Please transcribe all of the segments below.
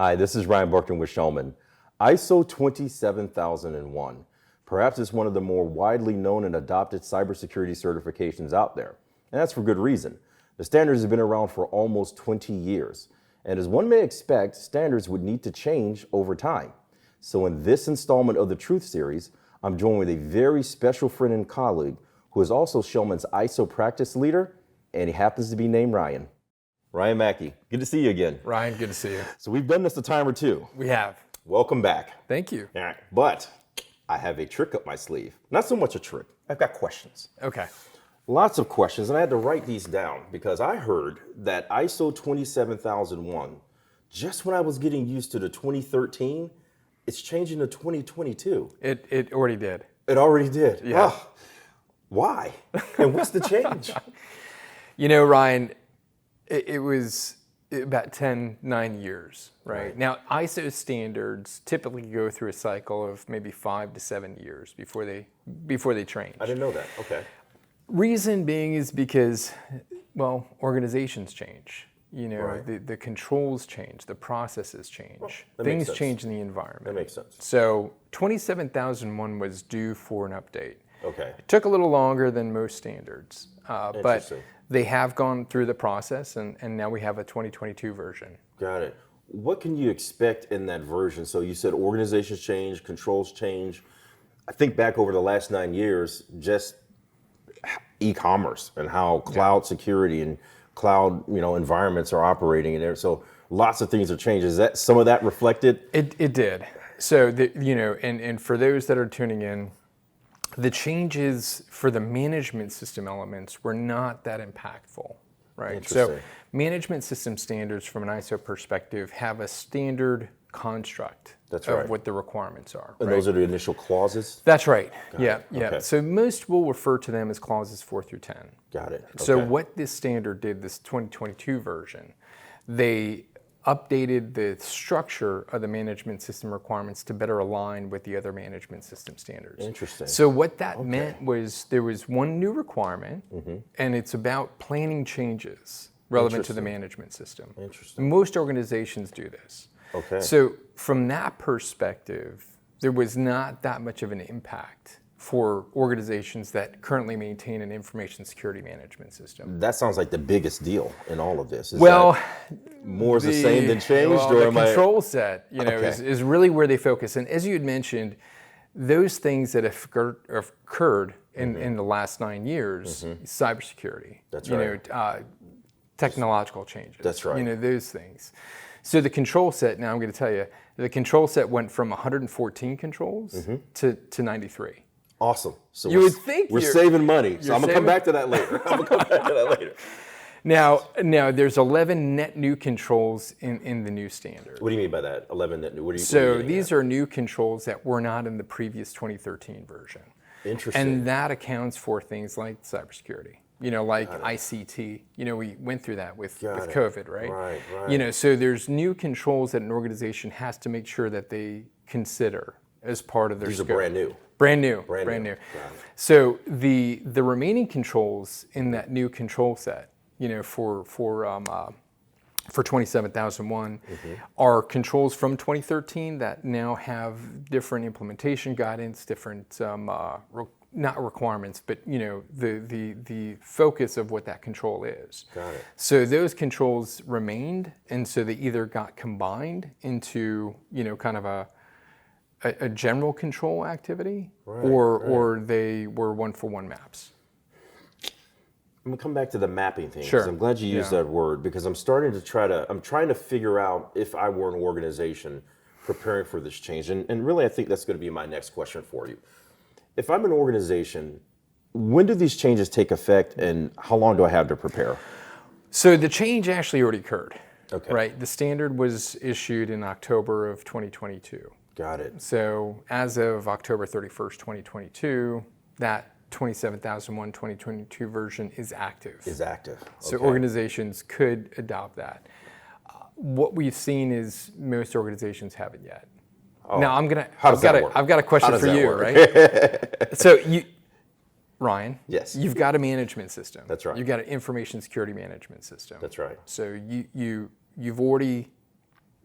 Hi, this is Ryan Buckner with Schellman. ISO 27001. Perhaps it's one of the more widely known and adopted cybersecurity certifications out there. And that's for good reason. The standards have been around for almost 20 years. And as one may expect, standards would need to change over time. So in this installment of the Truth Series, I'm joined with a very special friend and colleague who is also Schellman's ISO practice leader, and he happens to be named Ryan. Ryan Mackie, good to see you again. Ryan, good to see you. So we've done this a time or two. We have. Welcome back. Thank you. All right, but I have a trick up my sleeve. Not so much a trick. I've got questions. Okay. Lots of questions, and I had to write these down because I heard that ISO 27001, just when I was getting used to the 2013, it's changing to 2022. It already did. It already did? Yeah. Oh, why? And what's the change? You know, Ryan, it was about 9 years, right? Now, ISO standards typically go through a cycle of maybe 5 to 7 years before they change. I didn't know that. Okay. Reason being is because, well, organizations change. You know, the controls change, the processes change, things change in the environment. That makes sense. So 27001 was due for an update. Okay. It took a little longer than most standards, but they have gone through the process, and now we have a 2022 version. Got it. What can you expect in that version? So you said organizations change, controls change. I think back over the last 9 years, just e-commerce and how cloud security and cloud, environments are operating in there. So lots of things have changed. Is that some of that reflected? It did. So and for those that are tuning in, the changes for the management system elements were not that impactful, right? So management system standards from an ISO perspective have a standard construct of what the requirements are. And those are the initial clauses? That's right. Yeah. Okay. So most will refer to them as clauses 4 through 10. Got it. Okay. So what this standard did, this 2022 version, they updated the structure of the management system requirements to better align with the other management system standards. Interesting. So what that meant was there was one new requirement, and it's about planning changes relevant to the management system. Interesting. Most organizations do this. Okay. So from that perspective, there was not that much of an impact for organizations that currently maintain an information security management system. That sounds like the biggest deal in all of this. Is well, that more is the same than changed? Well, or the control set, is really where they focus. And as you had mentioned, those things that have occurred in the last 9 years, cybersecurity, That's right. Technological changes. That's right. Those things. So the control set, now I'm going to tell you, the control set went from 114 controls to 93. Awesome. So you would think we're saving money. So I'm going to come back to that later. Now, there's 11 net new controls in the new standard. What do you mean by that? 11 net new? So these are new controls that were not in the previous 2013 version. Interesting. And that accounts for things like cybersecurity. Like ICT. We went through that with COVID, right? Right. So there's new controls that an organization has to make sure that they consider as part of their scope. These are brand new. Brand new. So the remaining controls in that new control set, for 27001 are controls from 2013 that now have different implementation guidance, different not requirements, but the focus of what that control is. Got it. So those controls remained, and so they either got combined into kind of a general control activity, or they were one-for-one maps. I'm gonna come back to the mapping thing. Sure. I'm glad you used that word because I'm trying to figure out if I were an organization preparing for this change. And really I think that's gonna be my next question for you. If I'm an organization, when do these changes take effect and how long do I have to prepare? So the change actually already occurred. Okay. Right? The standard was issued in October of 2022. Got it. So as of October 31st, 2022, that 27001 2022 version is active. Okay. So organizations could adopt that. What we've seen is most organizations haven't yet. Oh. Now I've work? got a question for you, work? Right? So Ryan, yes, you've got a management system. That's right. You've got an information security management system. That's right. So you've already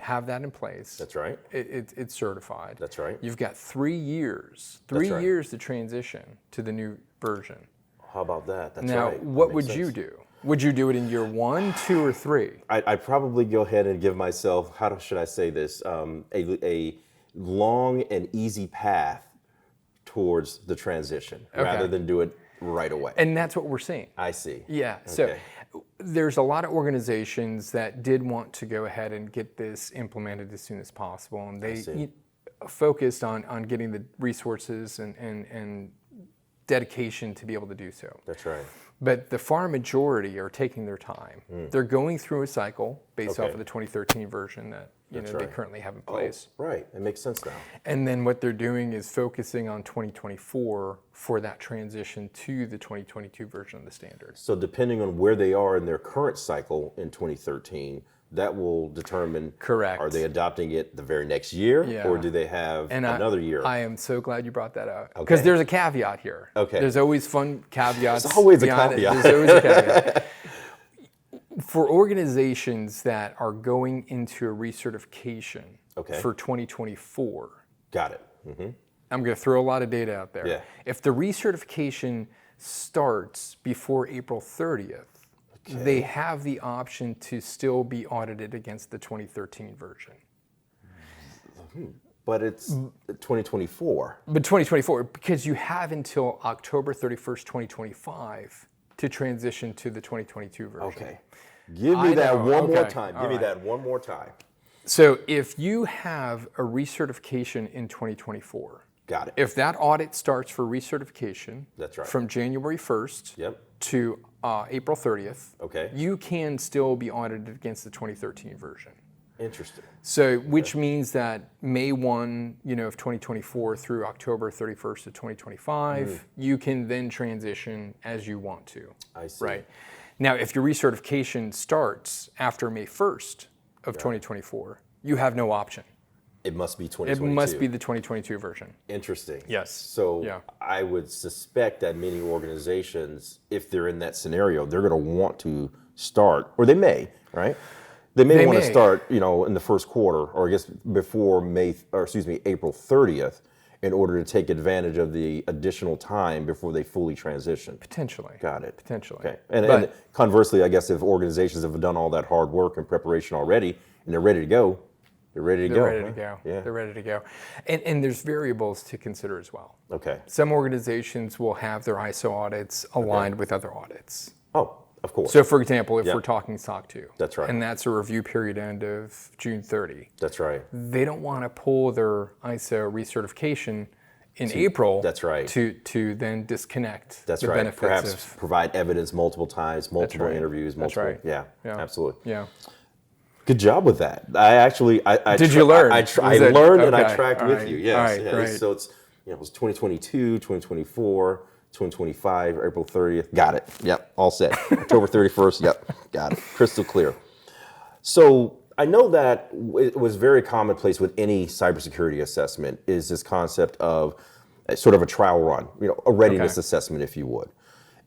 have that in place. That's right. It's certified. That's right. You've got 3 years, right. years to transition to the new version. How about that? That's Now, right. what would you do? Would you do it in year 1, 2, or 3? I'd probably go ahead and give myself, how should I say this, a long and easy path towards the transition rather than do it right away. And that's what we're seeing. I see. Yeah. So there's a lot of organizations that did want to go ahead and get this implemented as soon as possible, and they focused on getting the resources and dedication to be able to do so. That's right. But the far majority are taking their time. They're going through a cycle based off of the 2013 version that they currently have in place. Oh, right. It makes sense now. And then what they're doing is focusing on 2024 for that transition to the 2022 version of the standard. So depending on where they are in their current cycle in 2013, that will determine, correct, are they adopting it the very next year, or do they have another year? I am so glad you brought that up, because there's a caveat here. There's always fun caveats. There's always a caveat. There's always a caveat. For organizations that are going into a recertification for 2024. Got it. Mm-hmm. I'm going to throw a lot of data out there. Yeah. If the recertification starts before April 30th, they have the option to still be audited against the 2013 version. But it's 2024. But 2024, because you have until October 31st, 2025 to transition to the 2022 version. Okay. Give me that one more time. Give me that one more time. So if you have a recertification in 2024, got it. If that audit starts for recertification from January 1st to April 30th, you can still be audited against the 2013 version. Interesting. So, which means that May 1, of 2024 through October 31st of 2025, you can then transition as you want to. I see. Right. Now, if your recertification starts after May 1st of 2024, you have no option. It must be 2022. It must be the 2022 version. Interesting. Yes. So I would suspect that many organizations, if they're in that scenario, they're going to want to start, or they may, right? They may want to start, in the first quarter, or I guess before April 30th, in order to take advantage of the additional time before they fully transition. Potentially. Got it. Potentially. Okay. And conversely, I guess if organizations have done all that hard work and preparation already, and they're ready to go, they're ready to go. Yeah. They're ready to go. And there's variables to consider as well. Okay. Some organizations will have their ISO audits aligned with other audits. Oh, of course. So, for example, if we're talking SOC 2, that's right, and that's a review period end of June 30. That's right. They don't want to pull their ISO recertification in April. That's right. To then disconnect the benefits. Perhaps provide evidence multiple times, multiple interviews, multiple. That's right. Yeah, absolutely. Yeah. Good job with that. I did you learn? I learned and I tracked with you. Yes. All right, great. So it's it was 2022, 2024, 2025, April 30th. Got it. Yep. All set. October 31st. Yep. Got it. Crystal clear. So I know that it was very commonplace with any cybersecurity assessment is this concept of sort of a trial run, a readiness assessment, if you would.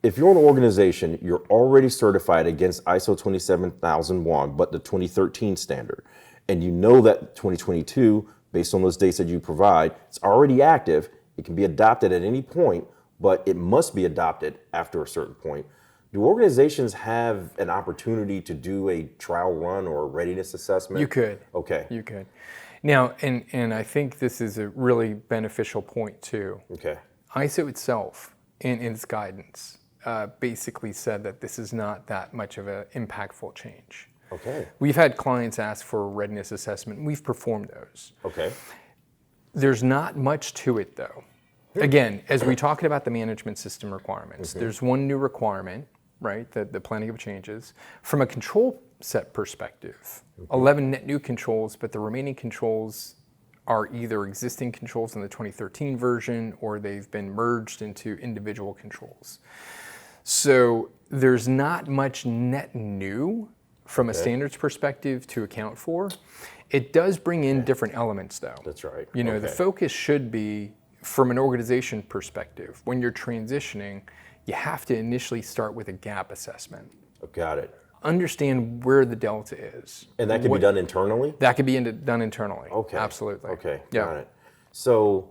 If you're an organization, you're already certified against ISO 27001, but the 2013 standard, and you know that 2022, based on those dates that you provide, it's already active. It can be adopted at any point, but it must be adopted after a certain point. Do organizations have an opportunity to do a trial run or a readiness assessment? You could. Okay. You could. Now, and I think this is a really beneficial point too. Okay. ISO itself, in its guidance, basically said that this is not that much of an impactful change. Okay. We've had clients ask for a readiness assessment, and we've performed those. Okay. There's not much to it though. Again, as we talked about the management system requirements, there's one new requirement, right? The planning of changes. From a control set perspective, 11 net new controls, but the remaining controls are either existing controls in the 2013 version or they've been merged into individual controls. So there's not much net new from a standards perspective to account for. It does bring in different elements though. That's right. The focus should be, from an organization perspective, when you're transitioning, you have to initially start with a gap assessment. Got it. understand where the delta is. And that can be done internally? That could be done internally. Okay. Absolutely. Okay, Yeah. got it. So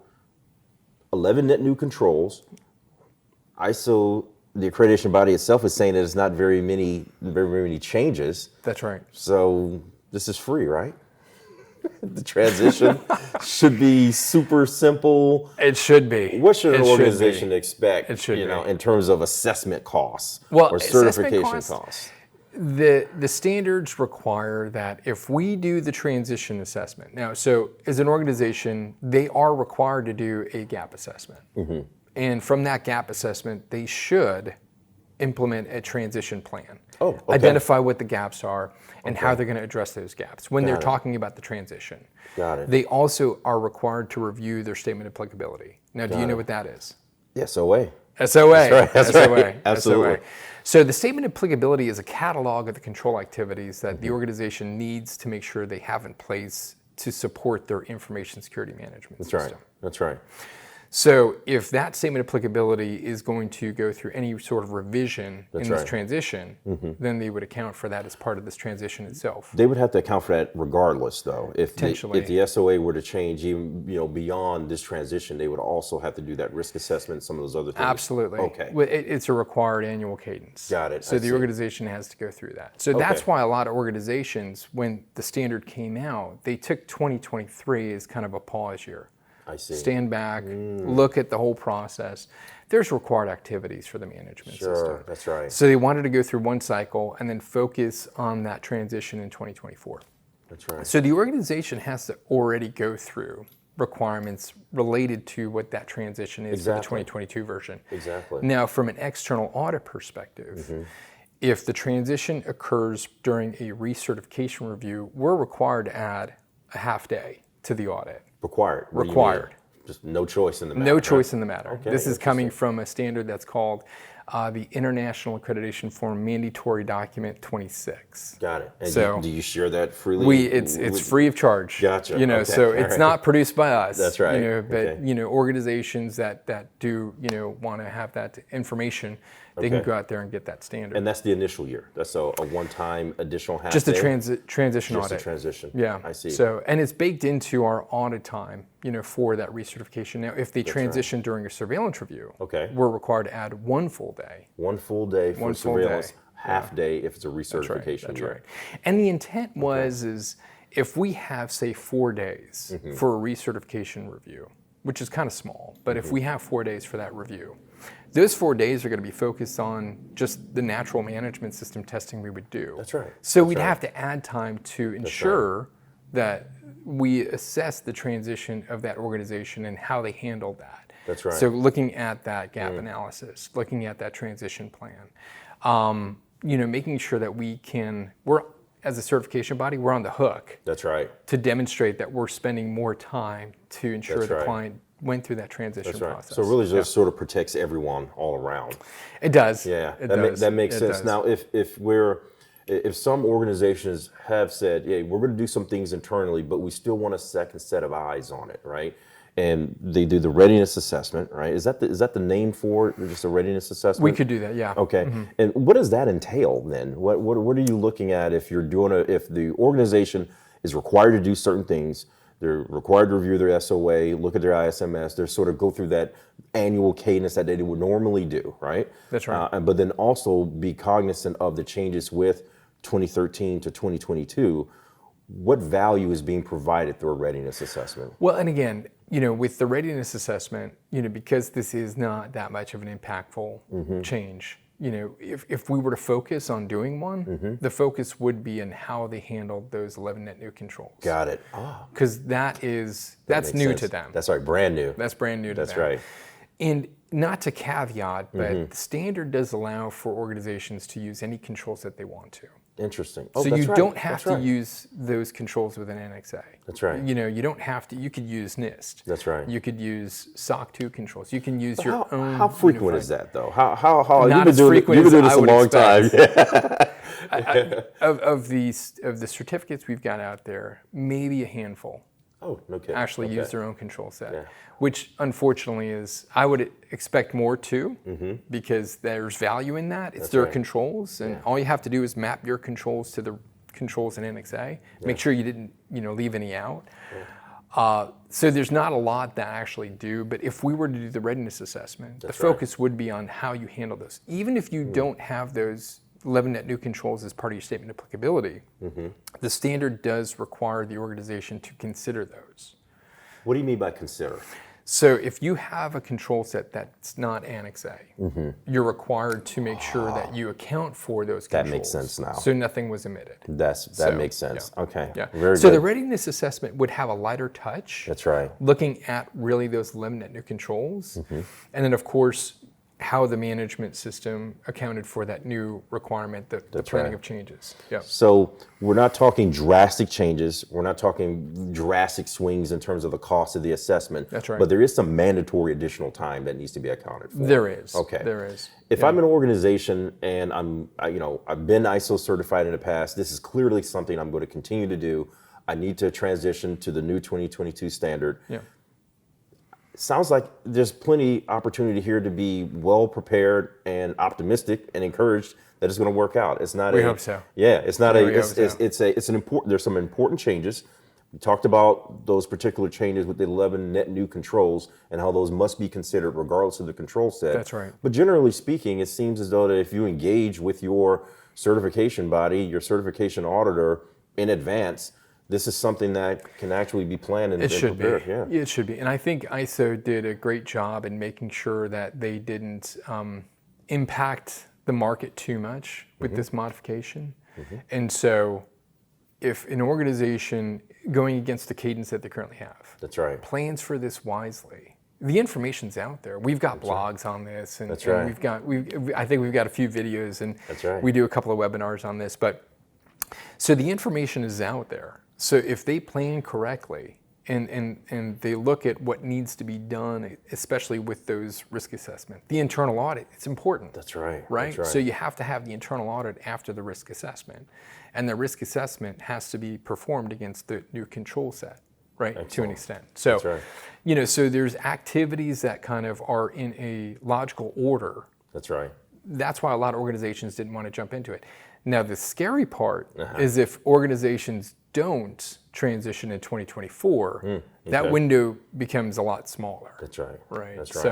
11 net new controls. ISO, the accreditation body itself, is saying that it's not very many changes. That's right. So this is free, right? The transition should be super simple. It should be. What should an organization expect, be. in terms of assessment costs Well, or certification costs? The standards require that if we do the transition assessment, now, so as an organization, they are required to do a gap assessment. And from that gap assessment, they should implement a transition plan. Oh, okay. Identify what the gaps are and how they're going to address those gaps when they're talking about the transition. Got it. They also are required to review their statement of applicability. Now, do you know what that is? The SOA. SOA. That's SOA. right. Absolutely. SOA. So the statement of applicability is a catalog of the control activities that the organization needs to make sure they have in place to support their information security management system. That's right. So if that statement of applicability is going to go through any sort of revision in this transition, then they would account for that as part of this transition itself. They would have to account for that regardless, though. If Potentially. if the SOA were to change even beyond this transition, they would also have to do that risk assessment, some of those other things. Absolutely. Okay. Well, it's a required annual cadence. Got it. So I the see. organization has to go through that. So that's why a lot of organizations, when the standard came out, they took 2023 as kind of a pause year. I see. Stand back, look at the whole process. There's required activities for the management system. Sure, that's right. So they wanted to go through one cycle and then focus on that transition in 2024. That's right. So the organization has to already go through requirements related to what that transition is for the 2022 version. Exactly. Now, from an external audit perspective, if the transition occurs during a recertification review, we're required to add a half day to the audit. Required. What do you Required. mean? Just no choice in the matter. No choice in the matter. Okay, This is coming from a standard that's called the International Accreditation Form Mandatory Document 26. Got it. And So- do you share that freely? It's free of charge. Gotcha. Okay. So All it's right. not produced by us. That's right. But Okay. organizations that do want to have that information, they can go out there and get that standard. And that's the initial year. That's a one-time additional half Just a day? transition Just audit. a transition. Yeah. I see. So, and it's baked into our audit time, for that recertification. Now, if they transition during a surveillance review, we're required to add one full day. One full day for One full surveillance, day. half day if it's a recertification That's year. right. And the intent is if we have, say, 4 days for a recertification review, which is kind of small, but if we have 4 days for that review, those 4 days are going to be focused on just the natural management system testing we would do. That's right. So we'd have to add time to ensure that we assess the transition of that organization and how they handled that. That's right. So looking at that gap analysis, looking at that transition plan, making sure that we're as a certification body, we're on the hook That's right. to demonstrate that we're spending more time to ensure That's the right. client went through that transition That's right. process. So it really just sort of protects everyone all around. It does. Yeah, It that, does. that makes It sense. does. Now, if some organizations have said, "Yeah, we're going to do some things internally, but we still want a second set of eyes on it," right? And they do the readiness assessment, right? Is that the name for it? Just a readiness assessment? We could do that, yeah. Okay. And what does that entail then? What are you looking at if you're doing if the organization is required to do certain things? They're required to review their SOA, look at their ISMS, they sort of go through that annual cadence that they would normally do, right? That's right. But then also be cognizant of the changes with 2013 to 2022. What value is being provided through a readiness assessment? Well, and again, with the readiness assessment, because this is not that much of an impactful change, if we were to focus on doing one, the focus would be in how they handled those 11 net new controls. Got it. Because that's Makes new sense. to them. That's right, brand new. That's brand new to them. That's right. And not to caveat, but the standard does allow for organizations to use any controls that they want to. Interesting. So that's you right. don't have That's to right. use those controls with an NXA. That's right. You don't have to. You could use NIST. That's right. You could use SOC 2 controls. You can use your own. How frequent is that though? How Not you've as been doing frequent you've been as doing this I a would long expect. time. Yeah. Of the certificates we've got out there, maybe a handful. Oh, no kidding. actually Okay. use their own control set, Yeah. which unfortunately is, I would expect more too, because there's value in that. It's That's their right. controls, and Yeah. all you have to do is map your controls to the controls in NXA. Make sure you didn't, leave any out. So there's not a lot that actually do, but if we were to do the readiness assessment, the focus would be on how you handle those. Even if you don't have those 11 net new controls as part of your statement of applicability, the standard does require the organization to consider those. What do you mean by consider? So if you have a control set that's not Annex A, you're required to make sure that you account for those controls. That makes sense now. So nothing was omitted. That makes sense. Yeah. Okay. Yeah. Very So good. the readiness assessment would have a lighter touch. That's right. Looking at really those 11 net new controls. And then of course, how the management system accounted for that new requirement, the planning right. of changes. Yeah. So we're not talking drastic changes. We're not talking drastic swings in terms of the cost of the assessment. That's right. But there is some mandatory additional time that needs to be accounted for. There is. Okay. There is. If I'm an organization and I've been ISO certified in the past, this is clearly something I'm going to continue to do. I need to transition to the new 2022 standard. Yeah. Sounds like there's plenty opportunity here to be well prepared and optimistic and encouraged that it's going to work out. It's not. We hope so. Yeah, it's not Yeah, a. we It's, hope so. it's an important. There's some important changes. We talked about those particular changes with the 11 net new controls and how those must be considered regardless of the control set. That's right. But generally speaking, it seems as though that if you engage with your certification body, your certification auditor in advance, this is something that can actually be planned and It should be. prepared. Yeah. It should be. And I think ISO did a great job in making sure that they didn't impact the market too much with this modification. And so if an organization going against the cadence that they currently have That's right. plans for this wisely, the information's out there. We've got blogs on this, and, That's and right. I think we've got a few videos, and That's right. we do a couple of webinars on this. But so the information is out there. So if they plan correctly and they look at what needs to be done, especially with those risk assessment, the internal audit, it's important. That's right. Right? That's right. So you have to have the internal audit after the risk assessment. And the risk assessment has to be performed against the new control set, right? To an Excellent. extent. So, That's right. So there's activities that kind of are in a logical order. That's right. That's why a lot of organizations didn't want to jump into it. Now, the scary part is if organizations don't transition in 2024, that window becomes a lot smaller. That's right. Right. That's right.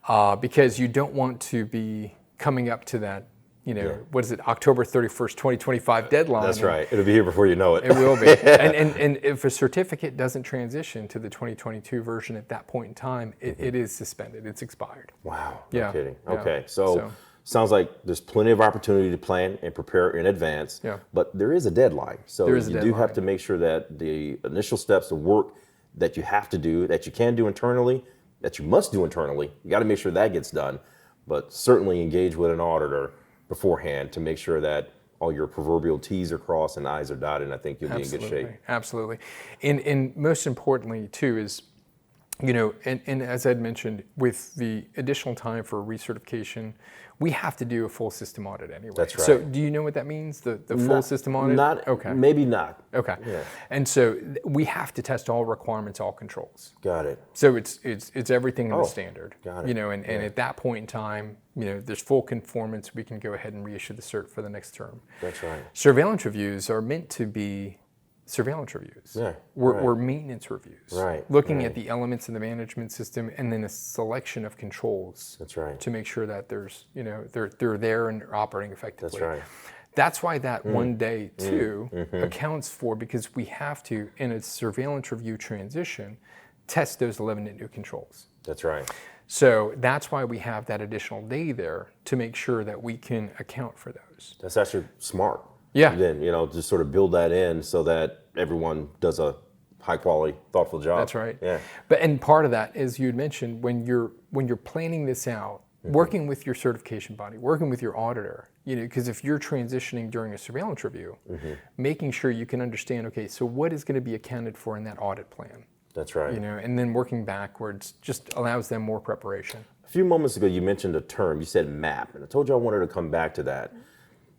So, because you don't want to be coming up to that, what is it, October 31st, 2025 deadline. That's right. It'll be here before you know it. It will be. and if a certificate doesn't transition to the 2022 version at that point in time, it is suspended. It's expired. Wow. No Yeah. kidding. Yeah. Okay. So sounds like there's plenty of opportunity to plan and prepare in advance. Yeah. But there is a deadline. So There is a you do have deadline. to make sure that the initial steps of work that you have to do, that you can do internally, that you must do internally, you got to make sure that gets done. But certainly engage with an auditor beforehand to make sure that all your proverbial T's are crossed and I's are dotted, and I think you'll be in good shape. Absolutely. And most importantly, too, is, and as Ed mentioned, with the additional time for recertification, we have to do a full system audit anyway. That's right. So do you know what that means, the full system audit? Not, Okay. Maybe not. Okay. Yeah. And so we have to test all requirements, all controls. Got it. So it's everything in the standard. got it. And at that point in time, there's full conformance. We can go ahead and reissue the cert for the next term. That's right. Surveillance reviews are meant to be surveillance reviews. Yeah, Or maintenance reviews. Right, Looking at the elements in the management system and then a selection of controls. That's right. To make sure that there's, they're there and are operating effectively. That's right. That's why that 1 day too accounts for, because we have to, in a surveillance review transition, test those 11 new controls. That's right. So that's why we have that additional day there to make sure that we can account for those. That's actually smart. Yeah. Then, just sort of build that in so that everyone does a high quality, thoughtful job. That's right. Yeah. And part of that, as you had mentioned, when you're planning this out, working with your certification body, working with your auditor, because if you're transitioning during a surveillance review, making sure you can understand, okay, so what is going to be accounted for in that audit plan? That's right. And then working backwards just allows them more preparation. A few moments ago, you mentioned a term. You said map, and I told you I wanted to come back to that.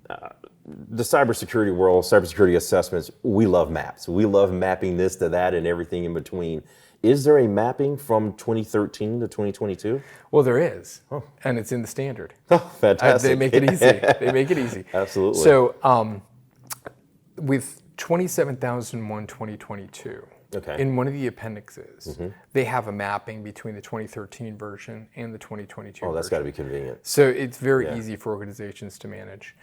the cybersecurity world, cybersecurity assessments, we love maps. We love mapping this to that and everything in between. Is there a mapping from 2013 to 2022? Well, there is, and it's in the standard. Oh, fantastic. They make it easy. They make it easy. Absolutely. So with 27001 2022, okay. in one of the appendixes, they have a mapping between the 2013 version and the 2022 Oh, that's got to be convenient. So it's very easy for organizations to manage.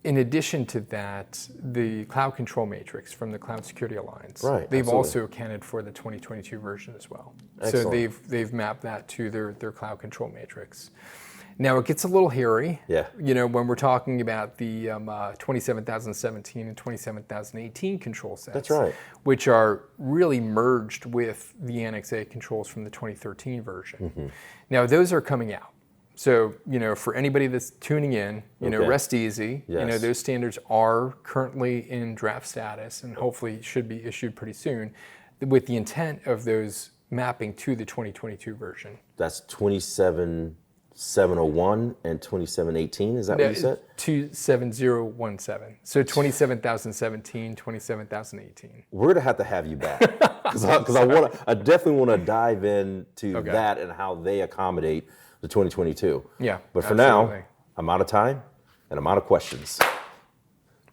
In addition to that, the Cloud Control Matrix from the Cloud Security Alliance, they've absolutely. also accounted for the 2022 version as well. Excellent. So they've mapped that to their Cloud Control Matrix. Now it gets a little hairy, when we're talking about the 27017 and 27018 control sets. That's right. Which are really merged with the Annex A controls from the 2013 version. Now those are coming out. So, for anybody that's tuning in, rest easy. Yes. Those standards are currently in draft status and hopefully should be issued pretty soon with the intent of those mapping to the 2022 version. That's 27701 and 2718, is that what you said? 27017. So 27017, 27018. We're going to have you back because I definitely want to dive into that and how they accommodate the 2022. Yeah. But for now, I'm out of time and I'm out of questions.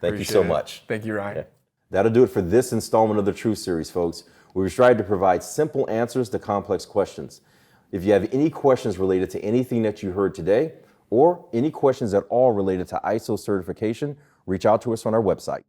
Thank you so much. Thank you, Ryan. That'll do it for this installment of the Truth Series, folks. We've tried to provide simple answers to complex questions. If you have any questions related to anything that you heard today, or any questions at all related to ISO certification, reach out to us on our website.